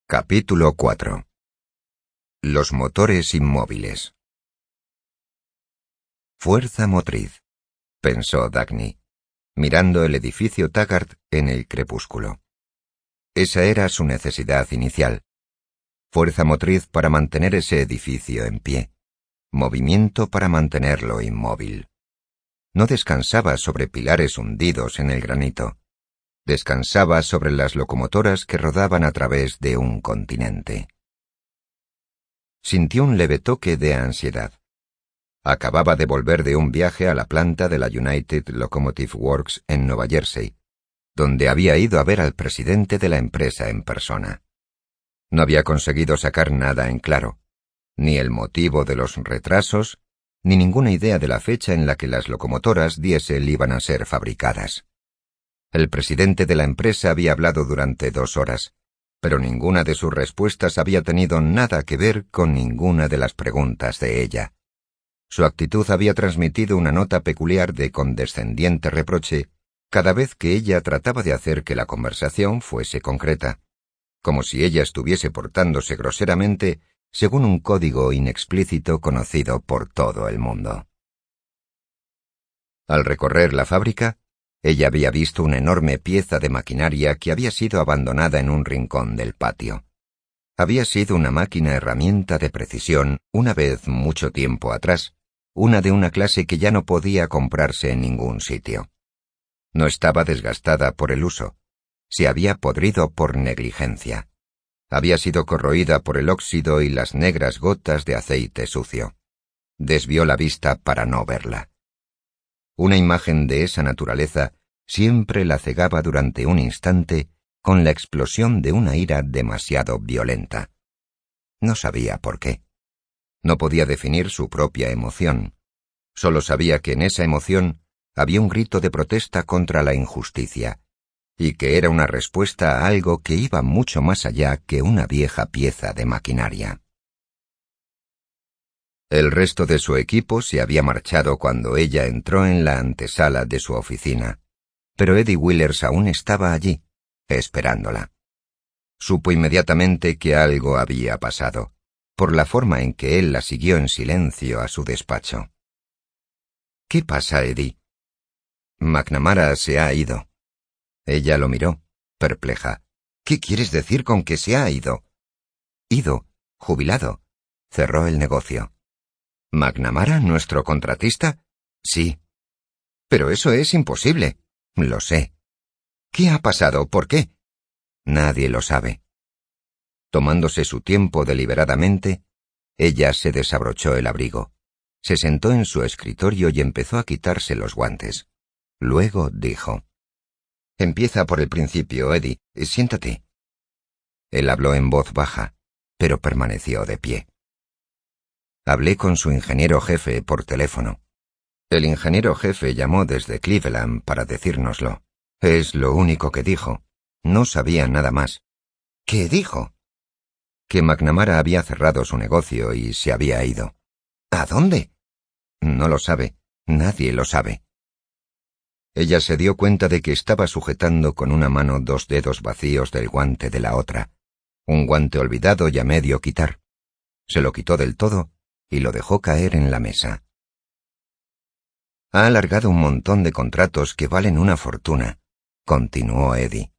Capítulo 4. Los motores inmóviles. Fuerza motriz, pensó Dagny, mirando el edificio Taggart en el crepúsculo. Esa era su necesidad inicial. Fuerza motriz para mantener ese edificio en pie. Movimiento para mantenerlo inmóvil. No descansaba sobre pilares hundidos en el granito. Descansaba sobre las locomotoras que rodaban a través de un continente. Sintió un leve toque de ansiedad. Acababa de volver de un viaje a la planta de la United Locomotive Works en Nueva Jersey, donde había ido a ver al presidente de la empresa en persona. No había conseguido sacar nada en claro, ni el motivo de los retrasos, ni ninguna idea de la fecha en la que las locomotoras diésel iban a ser fabricadas. El presidente de la empresa había hablado durante 2 horas, pero ninguna de sus respuestas había tenido nada que ver con ninguna de las preguntas de ella. Su actitud había transmitido una nota peculiar de condescendiente reproche cada vez que ella trataba de hacer que la conversación fuese concreta, como si ella estuviese portándose groseramente según un código inexplícito conocido por todo el mundo. Al recorrer la fábrica, ella había visto una enorme pieza de maquinaria que había sido abandonada en un rincón del patio. Había sido una máquina herramienta de precisión una vez mucho tiempo atrás, una de una clase que ya no podía comprarse en ningún sitio. No estaba desgastada por el uso, se había podrido por negligencia. Había sido corroída por el óxido y las negras gotas de aceite sucio. Desvió la vista para no verla. Una imagen de esa naturaleza siempre la cegaba durante un instante con la explosión de una ira demasiado violenta. No sabía por qué. No podía definir su propia emoción. Solo sabía que en esa emoción había un grito de protesta contra la injusticia, y que era una respuesta a algo que iba mucho más allá que una vieja pieza de maquinaria. El resto de su equipo se había marchado cuando ella entró en la antesala de su oficina, pero Eddie Willers aún estaba allí, esperándola. Supo inmediatamente que algo había pasado, por la forma en que él la siguió en silencio a su despacho. —¿Qué pasa, Eddie? —McNamara se ha ido. Ella lo miró, perpleja. —¿Qué quieres decir con que se ha ido? —Ido, jubilado. Cerró el negocio. —¿McNamara, nuestro contratista? —Sí. —Pero eso es imposible. —Lo sé. —¿Qué ha pasado? ¿Por qué? —Nadie lo sabe. Tomándose su tiempo deliberadamente, ella se desabrochó el abrigo, se sentó en su escritorio y empezó a quitarse los guantes. Luego dijo: —Empieza por el principio, Eddie. Siéntate. Él habló en voz baja, pero permaneció de pie. Hablé con su ingeniero jefe por teléfono. El ingeniero jefe llamó desde Cleveland para decírnoslo. Es lo único que dijo. No sabía nada más. ¿Qué dijo? Que McNamara había cerrado su negocio y se había ido. ¿A dónde? No lo sabe. Nadie lo sabe. Ella se dio cuenta de que estaba sujetando con una mano 2 dedos vacíos del guante de la otra. Un guante olvidado y a medio quitar. Se lo quitó del todo y lo dejó caer en la mesa. Ha alargado un montón de contratos que valen una fortuna, continuó Eddie.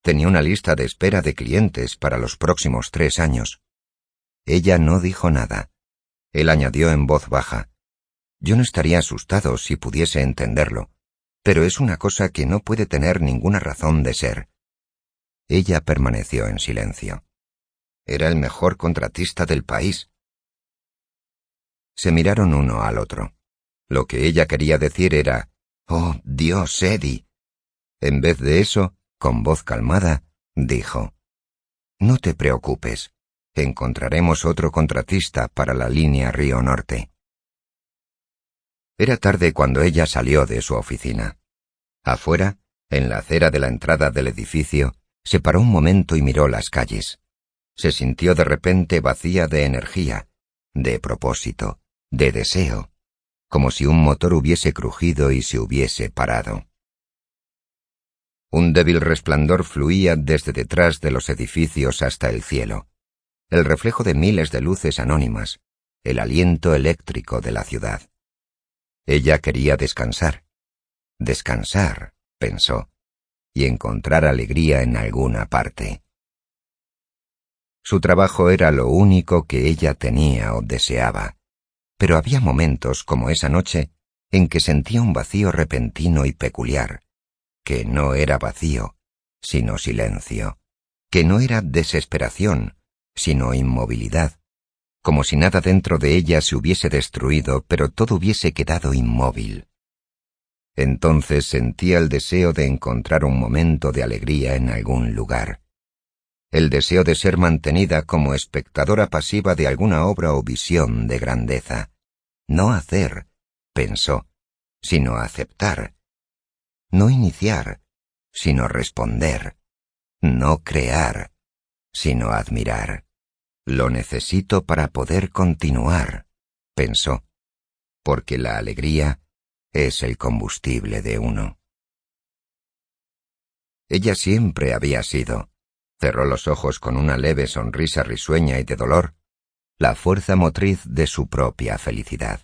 Tenía una lista de espera de clientes para los próximos 3 años. Ella no dijo nada. Él añadió en voz baja: Yo no estaría asustado si pudiese entenderlo, pero es una cosa que no puede tener ninguna razón de ser. Ella permaneció en silencio. Era el mejor contratista del país. Se miraron uno al otro. Lo que ella quería decir era: «Oh, Dios, Eddie». En vez de eso, con voz calmada, dijo: «No te preocupes. Encontraremos otro contratista para la línea Río Norte». Era tarde cuando ella salió de su oficina. Afuera, en la acera de la entrada del edificio, se paró un momento y miró las calles. Se sintió de repente vacía de energía, de propósito, de deseo, como si un motor hubiese crujido y se hubiese parado. Un débil resplandor fluía desde detrás de los edificios hasta el cielo, el reflejo de miles de luces anónimas, el aliento eléctrico de la ciudad. Ella quería descansar. Descansar, pensó, y encontrar alegría en alguna parte. Su trabajo era lo único que ella tenía o deseaba, pero había momentos como esa noche en que sentía un vacío repentino y peculiar, que no era vacío, sino silencio, que no era desesperación, sino inmovilidad, como si nada dentro de ella se hubiese destruido, pero todo hubiese quedado inmóvil. Entonces sentía el deseo de encontrar un momento de alegría en algún lugar, el deseo de ser mantenida como espectadora pasiva de alguna obra o visión de grandeza. No hacer, pensó, sino aceptar. No iniciar, sino responder. No crear, sino admirar. Lo necesito para poder continuar, pensó, porque la alegría es el combustible de uno. Ella siempre había sido, cerró los ojos con una leve sonrisa risueña y de dolor, la fuerza motriz de su propia felicidad.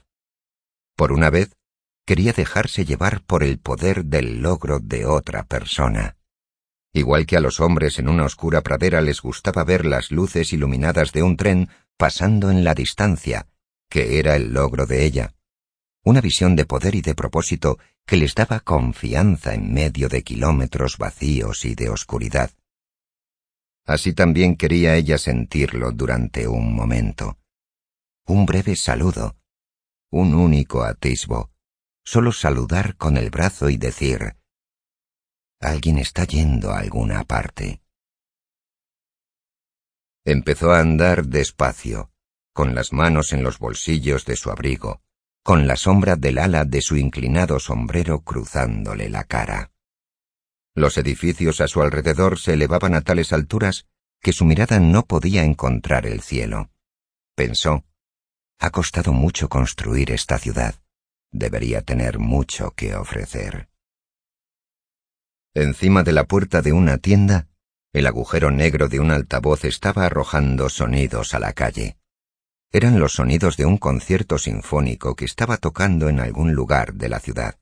Por una vez, quería dejarse llevar por el poder del logro de otra persona. Igual que a los hombres en una oscura pradera les gustaba ver las luces iluminadas de un tren pasando en la distancia, que era el logro de ella. Una visión de poder y de propósito que les daba confianza en medio de kilómetros vacíos y de oscuridad. Así también quería ella sentirlo durante un momento. Un breve saludo, un único atisbo, solo saludar con el brazo y decir: alguien está yendo a alguna parte. Empezó a andar despacio, con las manos en los bolsillos de su abrigo, con la sombra del ala de su inclinado sombrero cruzándole la cara. Los edificios a su alrededor se elevaban a tales alturas que su mirada no podía encontrar el cielo. Pensó: ha costado mucho construir esta ciudad. Debería tener mucho que ofrecer. Encima de la puerta de una tienda, el agujero negro de un altavoz estaba arrojando sonidos a la calle. Eran los sonidos de un concierto sinfónico que estaba tocando en algún lugar de la ciudad.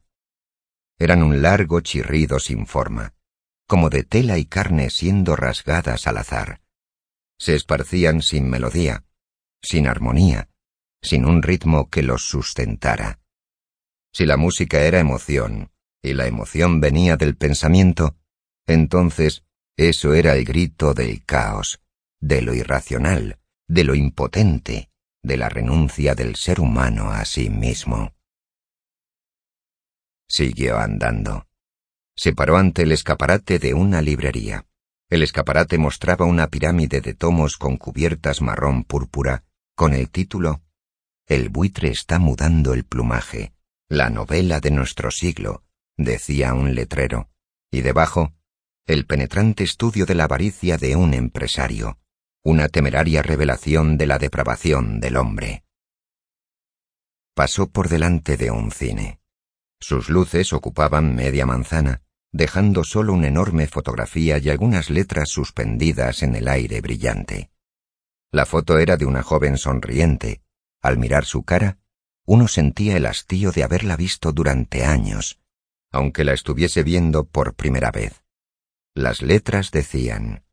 Eran un largo chirrido sin forma, como de tela y carne siendo rasgadas al azar. Se esparcían sin melodía, sin armonía, sin un ritmo que los sustentara. Si la música era emoción, y la emoción venía del pensamiento, entonces eso era el grito del caos, de lo irracional, de lo impotente, de la renuncia del ser humano a sí mismo. Siguió andando. Se paró ante el escaparate de una librería. El escaparate mostraba una pirámide de tomos con cubiertas marrón púrpura, con el título «El buitre está mudando el plumaje, la novela de nuestro siglo», decía un letrero, y debajo, «El penetrante estudio de la avaricia de un empresario, una temeraria revelación de la depravación del hombre». Pasó por delante de un cine. Sus luces ocupaban media manzana, dejando solo una enorme fotografía y algunas letras suspendidas en el aire brillante. La foto era de una joven sonriente. Al mirar su cara, uno sentía el hastío de haberla visto durante años, aunque la estuviese viendo por primera vez. Las letras decían: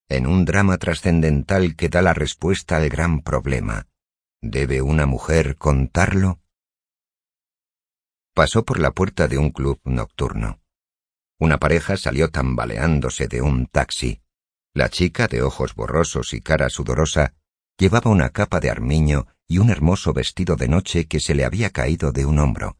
en un drama trascendental que da la respuesta al gran problema, ¿debe una mujer contarlo? Pasó por la puerta de un club nocturno. Una pareja salió tambaleándose de un taxi. La chica, de ojos borrosos y cara sudorosa, llevaba una capa de armiño y un hermoso vestido de noche que se le había caído de un hombro,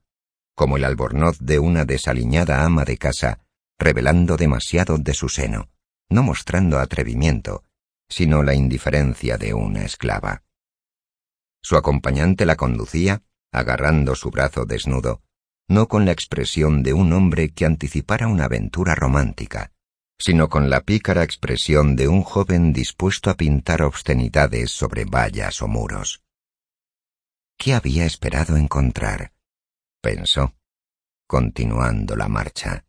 como el albornoz de una desaliñada ama de casa, revelando demasiado de su seno, no mostrando atrevimiento, sino la indiferencia de una esclava. Su acompañante la conducía, agarrando su brazo desnudo, no con la expresión de un hombre que anticipara una aventura romántica, sino con la pícara expresión de un joven dispuesto a pintar obscenidades sobre vallas o muros. ¿Qué había esperado encontrar?, pensó, continuando la marcha.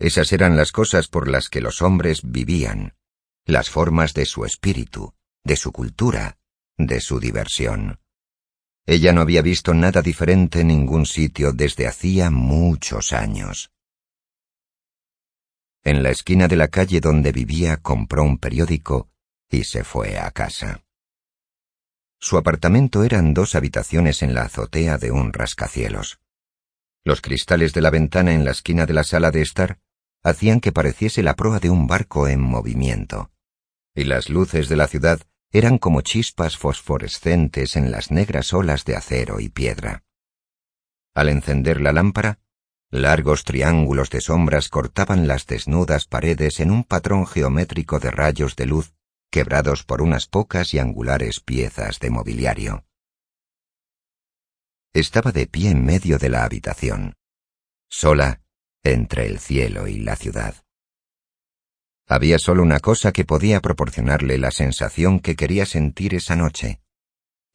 Esas eran las cosas por las que los hombres vivían, las formas de su espíritu, de su cultura, de su diversión. Ella no había visto nada diferente en ningún sitio desde hacía muchos años. En la esquina de la calle donde vivía compró un periódico y se fue a casa. Su apartamento eran 2 habitaciones en la azotea de un rascacielos. Los cristales de la ventana en la esquina de la sala de estar hacían que pareciese la proa de un barco en movimiento, y las luces de la ciudad eran como chispas fosforescentes en las negras olas de acero y piedra. Al encender la lámpara, largos triángulos de sombras cortaban las desnudas paredes en un patrón geométrico de rayos de luz quebrados por unas pocas y angulares piezas de mobiliario. Estaba de pie en medio de la habitación, sola entre el cielo y la ciudad. Había solo una cosa que podía proporcionarle la sensación que quería sentir esa noche.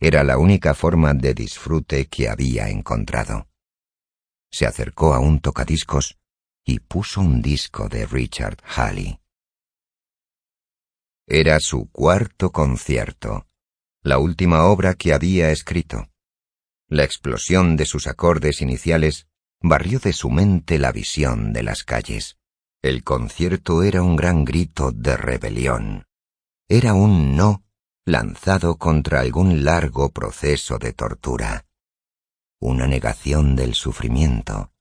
Era la única forma de disfrute que había encontrado. Se acercó a un tocadiscos y puso un disco de Richard Halley. Era su 4º concierto, la última obra que había escrito. La explosión de sus acordes iniciales barrió de su mente la visión de las calles. El concierto era un gran grito de rebelión. Era un no lanzado contra algún largo proceso de tortura. Una negación del sufrimiento.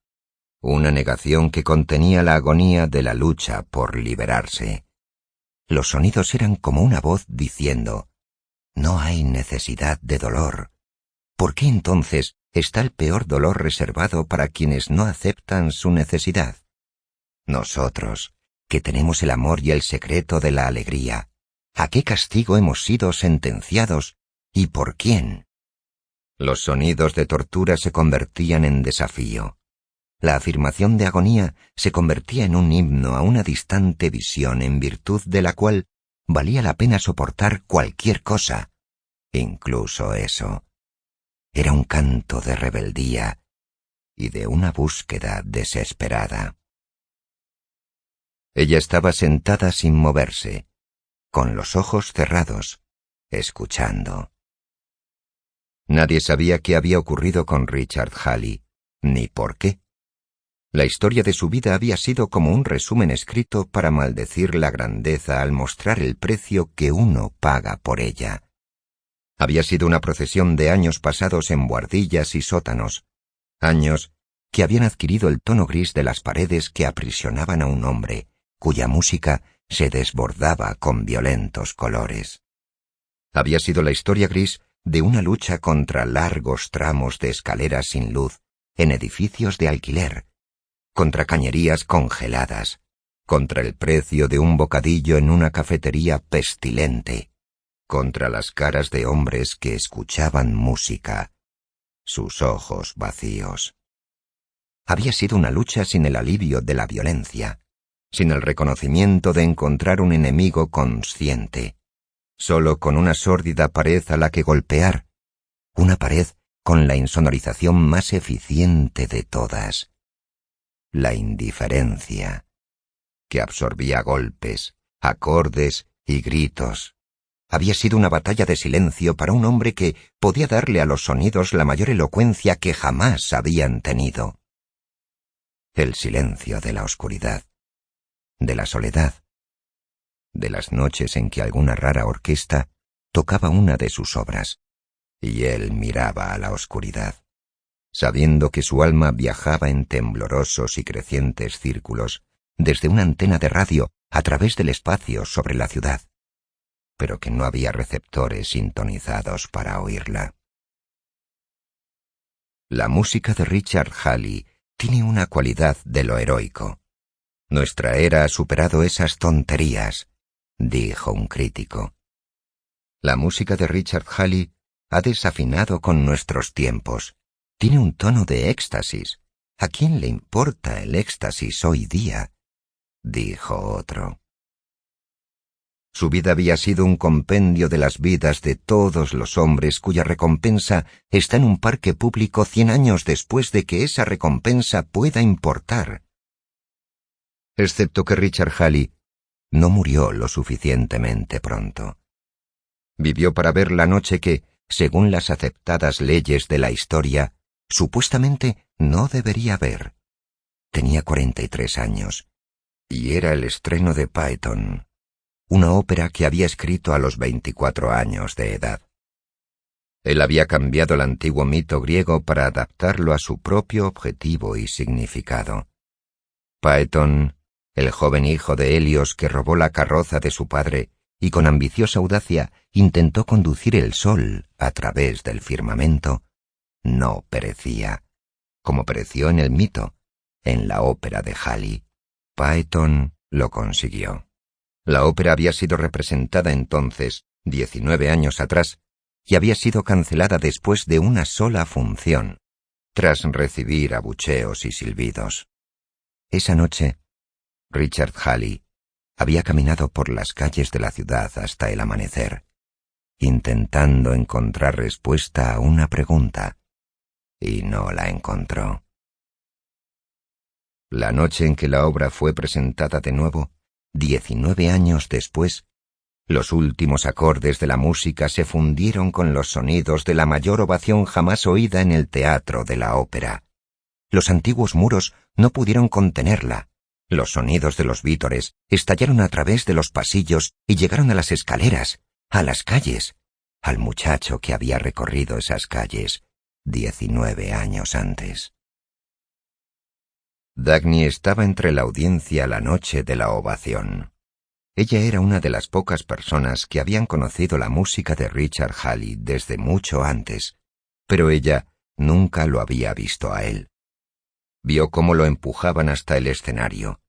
Una negación que contenía la agonía de la lucha por liberarse. Los sonidos eran como una voz diciendo: no hay necesidad de dolor. ¿Por qué entonces está el peor dolor reservado para quienes no aceptan su necesidad? Nosotros, que tenemos el amor y el secreto de la alegría, ¿a qué castigo hemos sido sentenciados y por quién? Los sonidos de tortura se convertían en desafío. La afirmación de agonía se convertía en un himno a una distante visión en virtud de la cual valía la pena soportar cualquier cosa, incluso eso. Era un canto de rebeldía y de una búsqueda desesperada. Ella estaba sentada sin moverse, con los ojos cerrados, escuchando. Nadie sabía qué había ocurrido con Richard Halley, ni por qué. La historia de su vida había sido como un resumen escrito para maldecir la grandeza al mostrar el precio que uno paga por ella. Había sido una procesión de años pasados en buhardillas y sótanos, años que habían adquirido el tono gris de las paredes que aprisionaban a un hombre, cuya música se desbordaba con violentos colores. Había sido la historia gris de una lucha contra largos tramos de escaleras sin luz en edificios de alquiler, contra cañerías congeladas, contra el precio de un bocadillo en una cafetería pestilente, contra las caras de hombres que escuchaban música, sus ojos vacíos. Había sido una lucha sin el alivio de la violencia, sin el reconocimiento de encontrar un enemigo consciente, solo con una sórdida pared a la que golpear, una pared con la insonorización más eficiente de todas, la indiferencia, que absorbía golpes, acordes y gritos. Había sido una batalla de silencio para un hombre que podía darle a los sonidos la mayor elocuencia que jamás habían tenido. El silencio de la oscuridad, de la soledad, de las noches en que alguna rara orquesta tocaba una de sus obras, y él miraba a la oscuridad, sabiendo que su alma viajaba en temblorosos y crecientes círculos desde una antena de radio a través del espacio sobre la ciudad, pero que no había receptores sintonizados para oírla. La música de Richard Halley tiene una cualidad de lo heroico. Nuestra era ha superado esas tonterías, dijo un crítico. La música de Richard Halley ha desafinado con nuestros tiempos. Tiene un tono de éxtasis. ¿A quién le importa el éxtasis hoy día?, dijo otro. Su vida había sido un compendio de las vidas de todos los hombres cuya recompensa está en un parque público 100 años después de que esa recompensa pueda importar. excepto que Richard Halley no murió lo suficientemente pronto. Vivió para ver la noche que, según las aceptadas leyes de la historia, supuestamente no debería ver. Tenía 43 años, y era el estreno de Phaeton, una ópera que había escrito a los 24 años de edad. Él había cambiado el antiguo mito griego para adaptarlo a su propio objetivo y significado. Phaeton, el joven hijo de Helios que robó la carroza de su padre y con ambiciosa audacia intentó conducir el sol a través del firmamento, no perecía, como pereció en el mito, en la ópera de Halley. Phaeton lo consiguió. La ópera había sido representada entonces, 19 años atrás, y había sido cancelada después de una sola función, tras recibir abucheos y silbidos. Esa noche, Richard Halley había caminado por las calles de la ciudad hasta el amanecer, intentando encontrar respuesta a una pregunta, y no la encontró. La noche en que la obra fue presentada de nuevo, 19 años después, los últimos acordes de la música se fundieron con los sonidos de la mayor ovación jamás oída en el teatro de la ópera. Los antiguos muros no pudieron contenerla. Los sonidos de los vítores estallaron a través de los pasillos y llegaron a las escaleras, a las calles, al muchacho que había recorrido esas calles 19 años antes. Dagny estaba entre la audiencia la noche de la ovación. Ella era una de las pocas personas que habían conocido la música de Richard Halley desde mucho antes, pero ella nunca lo había visto a él. Vio cómo lo empujaban hasta el escenario.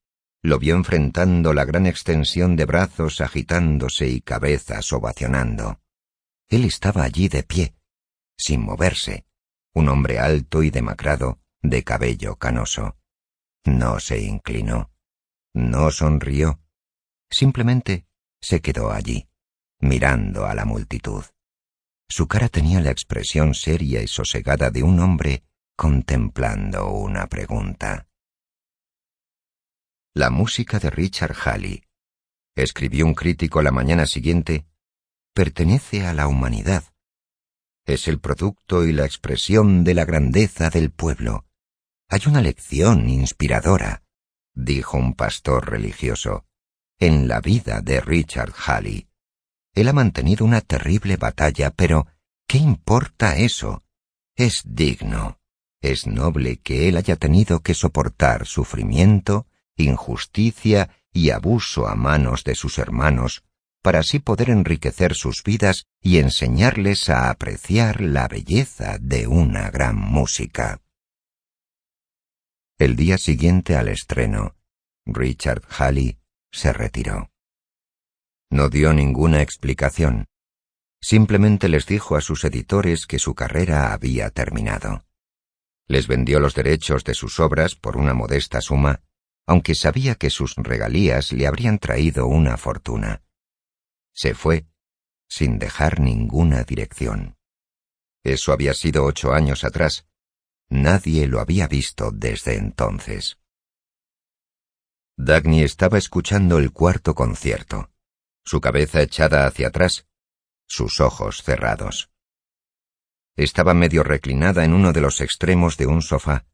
Lo vio enfrentando la gran extensión de brazos agitándose y cabezas ovacionando. Él estaba allí de pie, sin moverse, un hombre alto y demacrado, de cabello canoso. No se inclinó, no sonrió. Simplemente se quedó allí, mirando a la multitud. Su cara tenía la expresión seria y sosegada de un hombre contemplando una pregunta. La música de Richard Halley, escribió un crítico la mañana siguiente, pertenece a la humanidad. Es el producto y la expresión de la grandeza del pueblo. Hay una lección inspiradora, dijo un pastor religioso, en la vida de Richard Halley. Él ha mantenido una terrible batalla, pero ¿qué importa eso? Es digno, es noble que él haya tenido que soportar sufrimiento, injusticia y abuso a manos de sus hermanos, para así poder enriquecer sus vidas y enseñarles a apreciar la belleza de una gran música. El día siguiente al estreno, Richard Halley se retiró. No dio ninguna explicación. Simplemente les dijo a sus editores que su carrera había terminado. Les vendió los derechos de sus obras por una modesta suma, aunque sabía que sus regalías le habrían traído una fortuna. Se fue, sin dejar ninguna dirección. Eso había sido 8 años atrás. Nadie lo había visto desde entonces. Dagny estaba escuchando el cuarto concierto, su cabeza echada hacia atrás, sus ojos cerrados. Estaba medio reclinada en uno de los extremos de un sofá,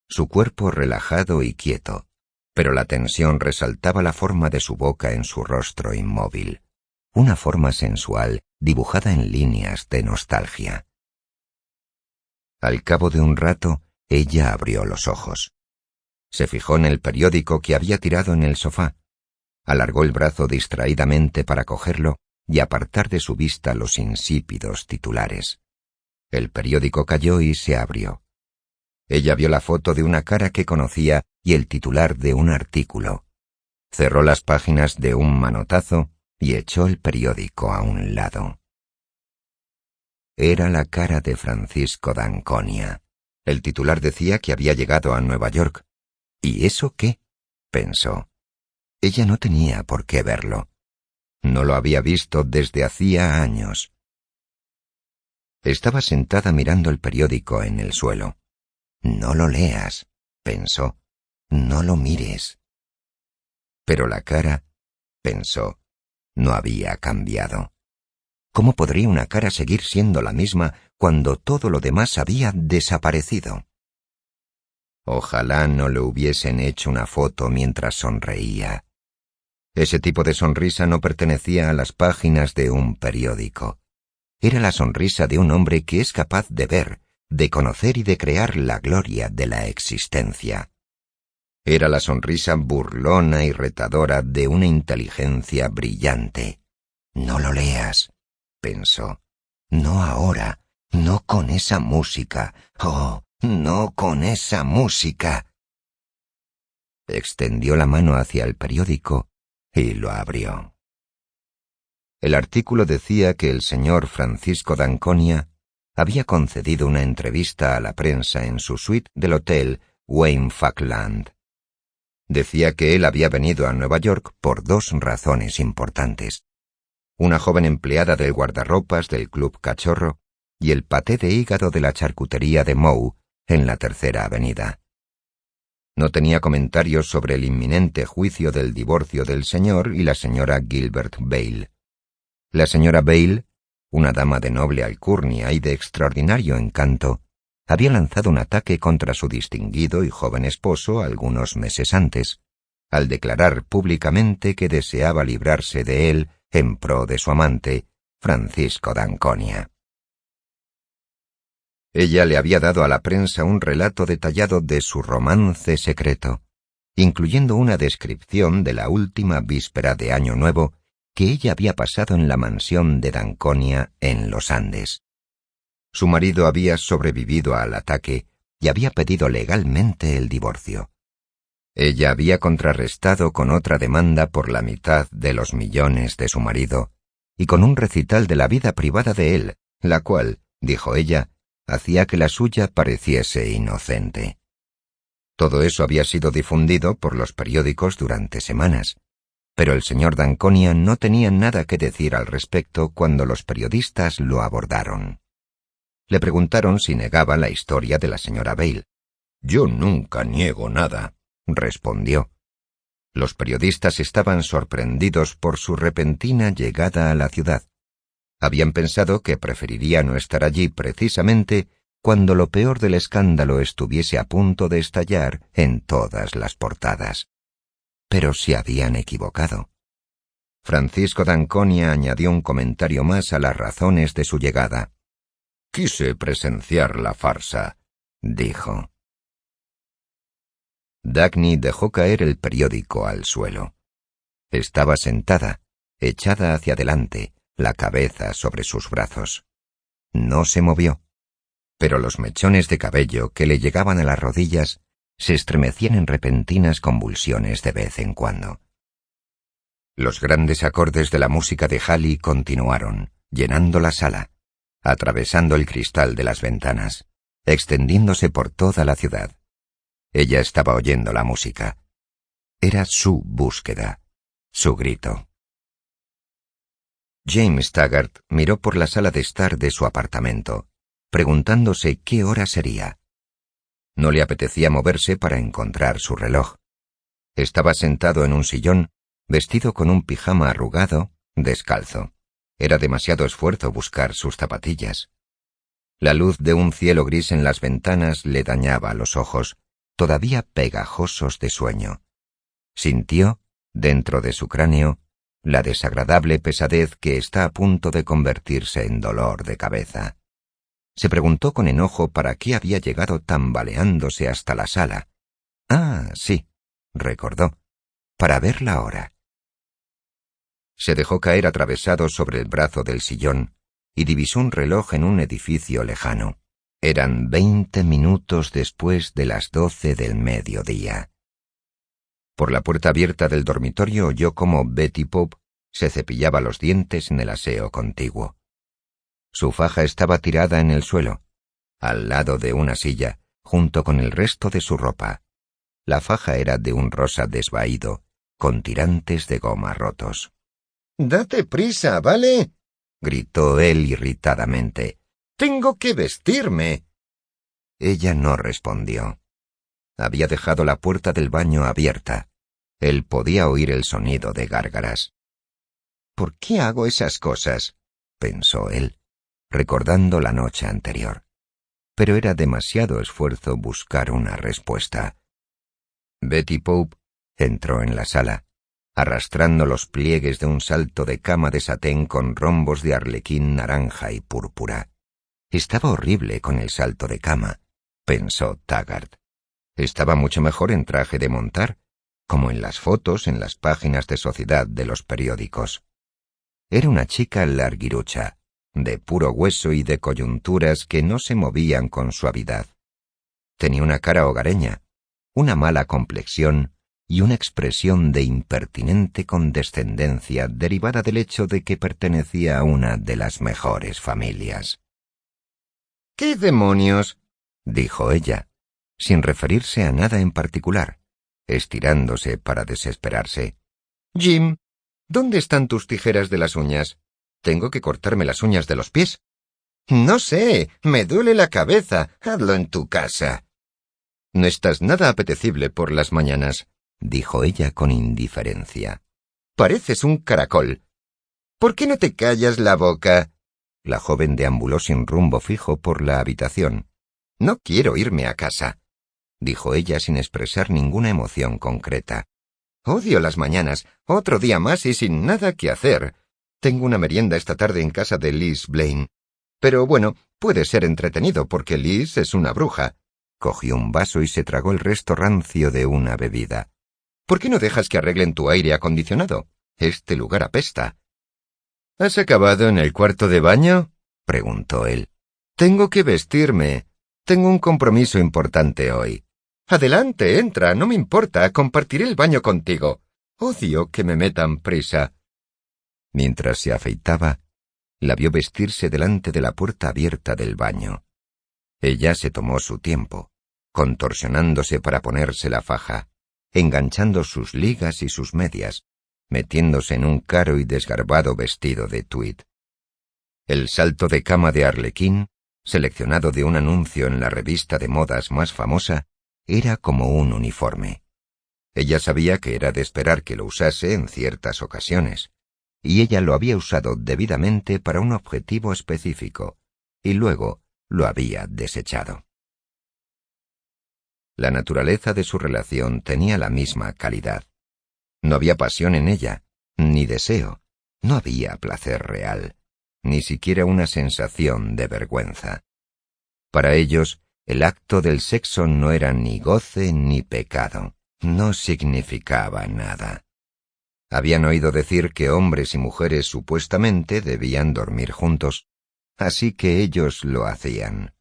su cuerpo relajado y quieto, pero la tensión resaltaba la forma de su boca en su rostro inmóvil, una forma sensual dibujada en líneas de nostalgia. Al cabo de un rato, ella abrió los ojos. Se fijó en el periódico que había tirado en el sofá, alargó el brazo distraídamente para cogerlo y apartar de su vista los insípidos titulares. El periódico cayó y se abrió. Ella vio la foto de una cara que conocía y el titular de un artículo. Cerró las páginas de un manotazo y echó el periódico a un lado. Era la cara de Francisco d'Anconia. El titular decía que había llegado a Nueva York. ¿Y eso qué?, pensó. Ella no tenía por qué verlo. No lo había visto desde hacía años. Estaba sentada mirando el periódico en el suelo. No lo leas, pensó. No lo mires. Pero la cara, pensó, no había cambiado. ¿Cómo podría una cara seguir siendo la misma cuando todo lo demás había desaparecido? Ojalá no le hubiesen hecho una foto mientras sonreía. Ese tipo de sonrisa no pertenecía a las páginas de un periódico. Era la sonrisa de un hombre que es capaz de ver, de conocer y de crear la gloria de la existencia. Era la sonrisa burlona y retadora de una inteligencia brillante. No lo leas, pensó. No ahora, no con esa música. Oh, no con esa música. Extendió la mano hacia el periódico y lo abrió. El artículo decía que el señor Francisco d'Anconia había concedido una entrevista a la prensa en su suite del hotel Wayne Falkland. Decía que él había venido a Nueva York por dos razones importantes: una joven empleada del guardarropas del Club Cachorro y el paté de hígado de la charcutería de Moe en la Tercera Avenida. No tenía comentarios sobre el inminente juicio del divorcio del señor y la señora Gilbert Bale. La señora Bale, una dama de noble alcurnia y de extraordinario encanto, había lanzado un ataque contra su distinguido y joven esposo algunos meses antes, al declarar públicamente que deseaba librarse de él en pro de su amante, Francisco d'Anconia. Ella le había dado a la prensa un relato detallado de su romance secreto, incluyendo una descripción de la última víspera de Año Nuevo que ella había pasado en la mansión de d'Anconia en los Andes. Su marido había sobrevivido al ataque y había pedido legalmente el divorcio. Ella había contrarrestado con otra demanda por la mitad de los millones de su marido y con un recital de la vida privada de él, la cual, dijo ella, hacía que la suya pareciese inocente. Todo eso había sido difundido por los periódicos durante semanas, pero el señor d'Anconia no tenía nada que decir al respecto cuando los periodistas lo abordaron. Le preguntaron si negaba la historia de la señora Bale. «Yo nunca niego nada», respondió. Los periodistas estaban sorprendidos por su repentina llegada a la ciudad. Habían pensado que preferiría no estar allí precisamente cuando lo peor del escándalo estuviese a punto de estallar en todas las portadas. Pero se habían equivocado. Francisco d'Anconia añadió un comentario más a las razones de su llegada. «Quise presenciar la farsa», dijo. Dagny dejó caer el periódico al suelo. Estaba sentada, echada hacia adelante, la cabeza sobre sus brazos. No se movió, pero los mechones de cabello que le llegaban a las rodillas se estremecían en repentinas convulsiones de vez en cuando. Los grandes acordes de la música de Halley continuaron, llenando la sala, atravesando el cristal de las ventanas, extendiéndose por toda la ciudad. Ella estaba oyendo la música. Era su búsqueda, su grito. James Taggart miró por la sala de estar de su apartamento, preguntándose qué hora sería. No le apetecía moverse para encontrar su reloj. Estaba sentado en un sillón, vestido con un pijama arrugado, descalzo. Era demasiado esfuerzo buscar sus zapatillas. La luz de un cielo gris en las ventanas le dañaba los ojos, todavía pegajosos de sueño. Sintió, dentro de su cráneo, la desagradable pesadez que está a punto de convertirse en dolor de cabeza. Se preguntó con enojo para qué había llegado tambaleándose hasta la sala. Ah, sí, recordó, para ver la hora. Se dejó caer atravesado sobre el brazo del sillón y divisó un reloj en un edificio lejano. Eran 20 minutos después de las 12 del mediodía. Por la puerta abierta del dormitorio oyó cómo Betty Pope se cepillaba los dientes en el aseo contiguo. Su faja estaba tirada en el suelo, al lado de una silla, junto con el resto de su ropa. La faja era de un rosa desvaído, con tirantes de goma rotos. «¡Date prisa, ¿vale?», gritó él irritadamente. «¡Tengo que vestirme!». Ella no respondió. Había dejado la puerta del baño abierta. Él podía oír el sonido de gárgaras. «¿Por qué hago esas cosas?», pensó él, recordando la noche anterior. Pero era demasiado esfuerzo buscar una respuesta. Betty Pope entró en la sala, arrastrando los pliegues de un salto de cama de satén con rombos de arlequín naranja y púrpura. Estaba horrible con el salto de cama, pensó Taggart. Estaba mucho mejor en traje de montar, como en las fotos en las páginas de sociedad de los periódicos. Era una chica larguirucha, de puro hueso y de coyunturas que no se movían con suavidad. Tenía una cara hogareña, una mala complexión y una expresión de impertinente condescendencia derivada del hecho de que pertenecía a una de las mejores familias. «¿Qué demonios?», dijo ella, sin referirse a nada en particular, estirándose para desesperarse. «Jim, ¿dónde están tus tijeras de las uñas? Tengo que cortarme las uñas de los pies». «No sé, me duele la cabeza. Hazlo en tu casa». «No estás nada apetecible por las mañanas», dijo ella con indiferencia. «Pareces un caracol». «¿Por qué no te callas la boca?». La joven deambuló sin rumbo fijo por la habitación. «No quiero irme a casa», dijo ella sin expresar ninguna emoción concreta. «Odio las mañanas, otro día más y sin nada que hacer. Tengo una merienda esta tarde en casa de Liz Blaine. Pero bueno, puede ser entretenido porque Liz es una bruja». Cogió un vaso y se tragó el resto rancio de una bebida. «¿Por qué no dejas que arreglen tu aire acondicionado? Este lugar apesta». «¿Has acabado en el cuarto de baño?», preguntó él. «Tengo que vestirme. Tengo un compromiso importante hoy». «Adelante, entra, no me importa, compartiré el baño contigo. Odio que me metan prisa». Mientras se afeitaba, la vio vestirse delante de la puerta abierta del baño. Ella se tomó su tiempo, contorsionándose para ponerse la faja, enganchando sus ligas y sus medias, metiéndose en un caro y desgarbado vestido de tweed. El salto de cama de arlequín, seleccionado de un anuncio en la revista de modas más famosa, era como un uniforme. Ella sabía que era de esperar que lo usase en ciertas ocasiones, y ella lo había usado debidamente para un objetivo específico, y luego lo había desechado. La naturaleza de su relación tenía la misma calidad. No había pasión en ella, ni deseo, no había placer real, ni siquiera una sensación de vergüenza. Para ellos, el acto del sexo no era ni goce ni pecado, no significaba nada. Habían oído decir que hombres y mujeres supuestamente debían dormir juntos, así que ellos lo hacían.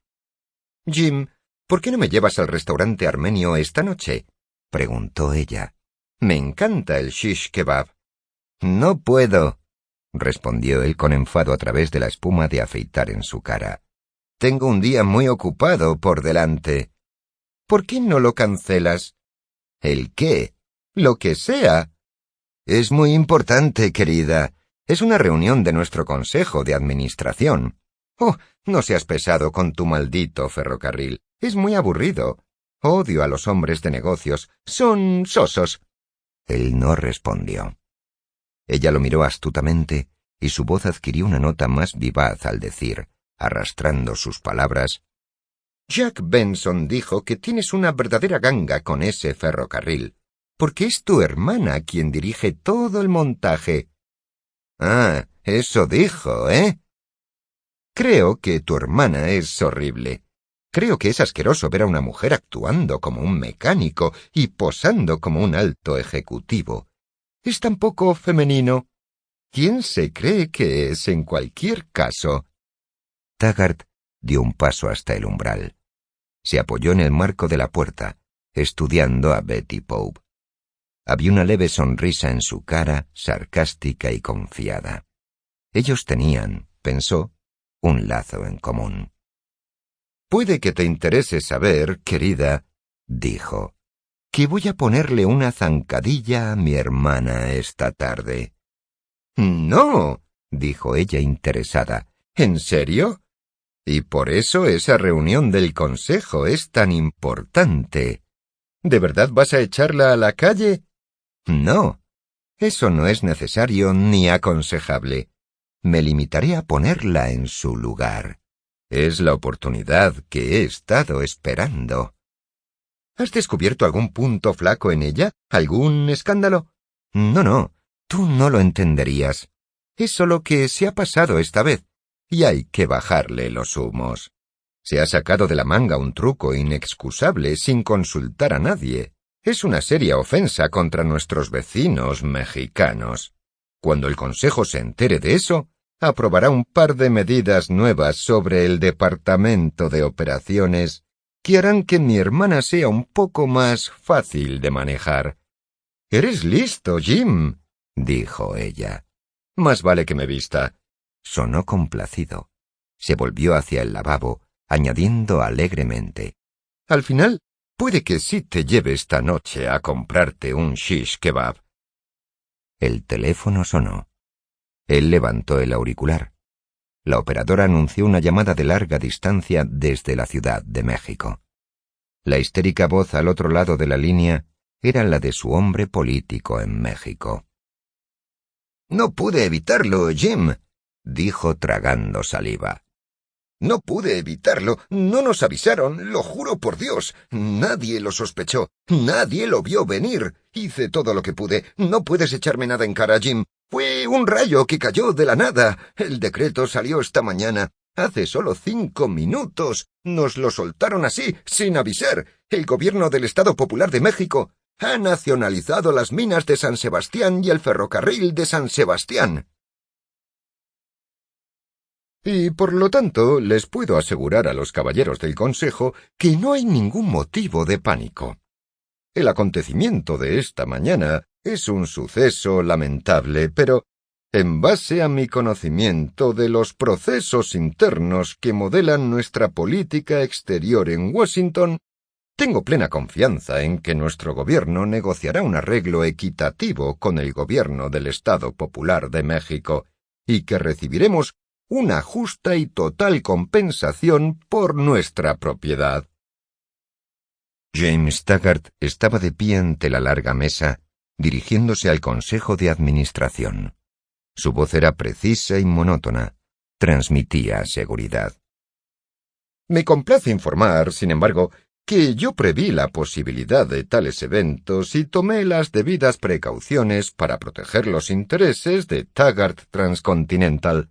«Jim, ¿por qué no me llevas al restaurante armenio esta noche?», preguntó ella. «Me encanta el shish kebab». «No puedo», respondió él con enfado a través de la espuma de afeitar en su cara. «Tengo un día muy ocupado por delante». «¿Por qué no lo cancelas?». «¿El qué?». «Lo que sea». «Es muy importante, querida. Es una reunión de nuestro consejo de administración». «Oh, no seas pesado con tu maldito ferrocarril. Es muy aburrido. Odio a los hombres de negocios. Son sosos». Él no respondió. Ella lo miró astutamente y su voz adquirió una nota más vivaz al decir, arrastrando sus palabras: «Jack Benson dijo que tienes una verdadera ganga con ese ferrocarril, porque es tu hermana quien dirige todo el montaje». «Ah, eso dijo, ¿eh?». «Creo que tu hermana es horrible. Creo que es asqueroso ver a una mujer actuando como un mecánico y posando como un alto ejecutivo. Es tan poco femenino. ¿Quién se cree que es en cualquier caso?». Taggart dio un paso hasta el umbral. Se apoyó en el marco de la puerta, estudiando a Betty Pope. Había una leve sonrisa en su cara, sarcástica y confiada. Ellos tenían, pensó, un lazo en común. «Puede que te interese saber, querida», dijo, «que voy a ponerle una zancadilla a mi hermana esta tarde». «No», dijo ella interesada. «¿En serio? ¿Y por eso esa reunión del consejo es tan importante? ¿De verdad vas a echarla a la calle?». No, eso no es necesario ni aconsejable. Me limitaré a ponerla en su lugar. Es la oportunidad que he estado esperando. ¿Has descubierto algún punto flaco en ella? ¿Algún escándalo? No, tú no lo entenderías. Es solo que se ha pasado esta vez, y hay que bajarle los humos. Se ha sacado de la manga un truco inexcusable sin consultar a nadie. Es una seria ofensa contra nuestros vecinos mexicanos. Cuando el Consejo se entere de eso, aprobará un par de medidas nuevas sobre el Departamento de Operaciones que harán que mi hermana sea un poco más fácil de manejar. «Eres listo, Jim», dijo ella. «Más vale que me vista». Sonó complacido. Se volvió hacia el lavabo, añadiendo alegremente: «Al final, puede que sí te lleve esta noche a comprarte un shish kebab». El teléfono sonó. Él levantó el auricular. La operadora anunció una llamada de larga distancia desde la Ciudad de México. La histérica voz al otro lado de la línea era la de su hombre político en México. «No pude evitarlo, Jim», dijo tragando saliva. «No pude evitarlo. No nos avisaron, lo juro por Dios. Nadie lo sospechó. Nadie lo vio venir. Hice todo lo que pude. No puedes echarme nada en cara, Jim. Fue un rayo que cayó de la nada. El decreto salió esta mañana. Hace solo 5 minutos. Nos lo soltaron así, sin avisar. El gobierno del Estado Popular de México ha nacionalizado las minas de San Sebastián y el ferrocarril de San Sebastián. Y por lo tanto les puedo asegurar a los caballeros del Consejo que no hay ningún motivo de pánico. El acontecimiento de esta mañana es un suceso lamentable, pero en base a mi conocimiento de los procesos internos que modelan nuestra política exterior en Washington, tengo plena confianza en que nuestro gobierno negociará un arreglo equitativo con el gobierno del Estado Popular de México y que recibiremos una justa y total compensación por nuestra propiedad. James Taggart estaba de pie ante la larga mesa, dirigiéndose al Consejo de Administración. Su voz era precisa y monótona. Transmitía seguridad. Me complace informar, sin embargo, que yo preví la posibilidad de tales eventos y tomé las debidas precauciones para proteger los intereses de Taggart Transcontinental.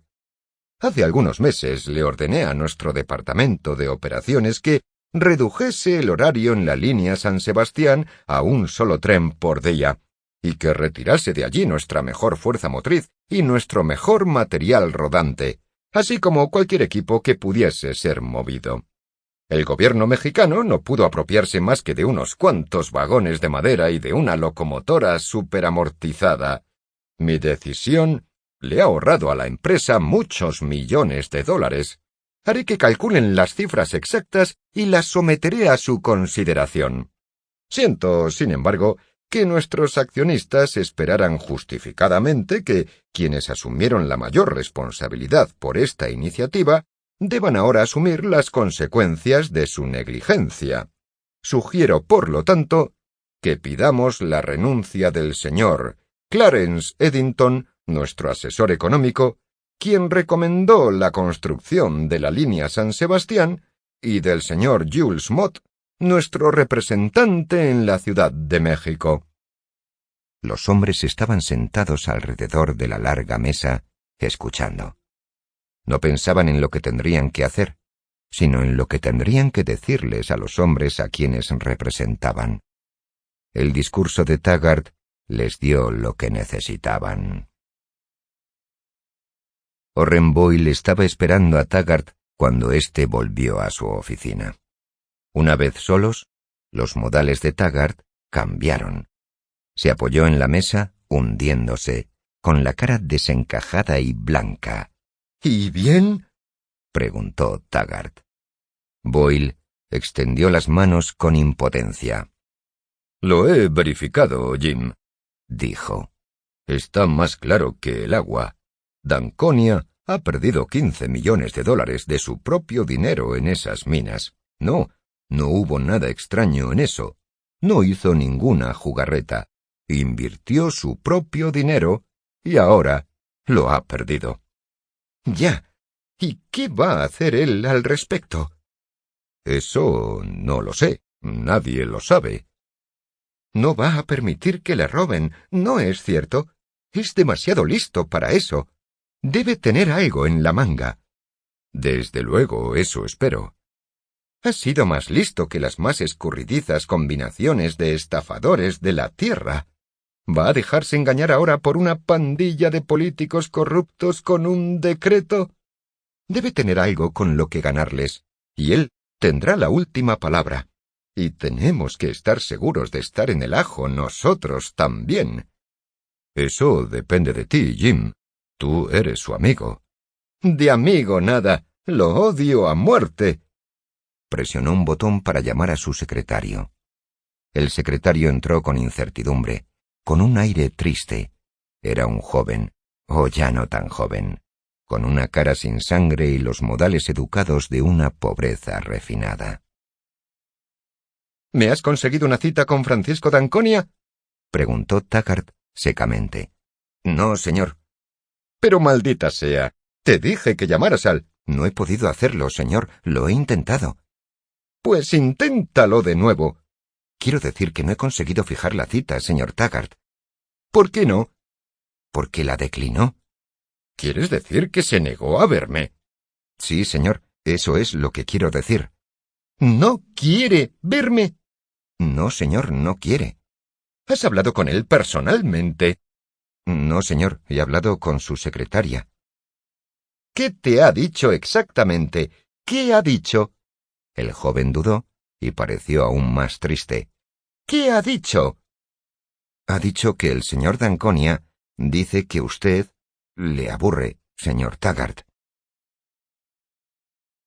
Hace algunos meses le ordené a nuestro departamento de operaciones que redujese el horario en la línea San Sebastián a un solo tren por día, y que retirase de allí nuestra mejor fuerza motriz y nuestro mejor material rodante, así como cualquier equipo que pudiese ser movido. El gobierno mexicano no pudo apropiarse más que de unos cuantos vagones de madera y de una locomotora superamortizada. Mi decisión le ha ahorrado a la empresa muchos millones de dólares. Haré que calculen las cifras exactas y las someteré a su consideración. Siento, sin embargo, que nuestros accionistas esperaran justificadamente que quienes asumieron la mayor responsabilidad por esta iniciativa deban ahora asumir las consecuencias de su negligencia. Sugiero, por lo tanto, que pidamos la renuncia del señor Clarence Eddington, nuestro asesor económico, quien recomendó la construcción de la línea San Sebastián, y del señor Jules Mott, nuestro representante en la Ciudad de México. Los hombres estaban sentados alrededor de la larga mesa, escuchando. No pensaban en lo que tendrían que hacer, sino en lo que tendrían que decirles a los hombres a quienes representaban. El discurso de Taggart les dio lo que necesitaban. Orren Boyle estaba esperando a Taggart cuando éste volvió a su oficina. Una vez solos, los modales de Taggart cambiaron. Se apoyó en la mesa, hundiéndose, con la cara desencajada y blanca. —¿Y bien? —preguntó Taggart. Boyle extendió las manos con impotencia. —Lo he verificado, Jim —dijo—. Está más claro que el agua. Danconia ha perdido 15 millones de dólares de su propio dinero en esas minas. No hubo nada extraño en eso. No hizo ninguna jugarreta. Invirtió su propio dinero y ahora lo ha perdido. Ya. ¿Y qué va a hacer él al respecto? Eso no lo sé. Nadie lo sabe. No va a permitir que le roben, ¿no es cierto? Es demasiado listo para eso. Debe tener algo en la manga. Desde luego, eso espero. Ha sido más listo que las más escurridizas combinaciones de estafadores de la tierra. ¿Va a dejarse engañar ahora por una pandilla de políticos corruptos con un decreto? Debe tener algo con lo que ganarles, y él tendrá la última palabra. Y tenemos que estar seguros de estar en el ajo nosotros también. Eso depende de ti, Jim. Tú eres su amigo. De amigo nada. Lo odio a muerte. Presionó un botón para llamar a su secretario. El secretario entró con incertidumbre, con un aire triste. Era un joven, o ya no tan joven, con una cara sin sangre y los modales educados de una pobreza refinada. ¿Me has conseguido una cita con Francisco d'Anconia? Preguntó Taggart secamente. No, señor. Pero maldita sea, te dije que llamaras al... No he podido hacerlo, señor, lo he intentado. Pues inténtalo de nuevo. Quiero decir que no he conseguido fijar la cita, señor Taggart. ¿Por qué no? Porque la declinó. ¿Quieres decir que se negó a verme? Sí, señor, eso es lo que quiero decir. ¿No quiere verme? No, señor, no quiere. ¿Has hablado con él personalmente? No, señor, he hablado con su secretaria. ¿Qué te ha dicho exactamente? ¿Qué ha dicho? El joven dudó y pareció aún más triste. ¿Qué ha dicho? Ha dicho que el señor d'Anconia dice que usted le aburre, señor Taggart.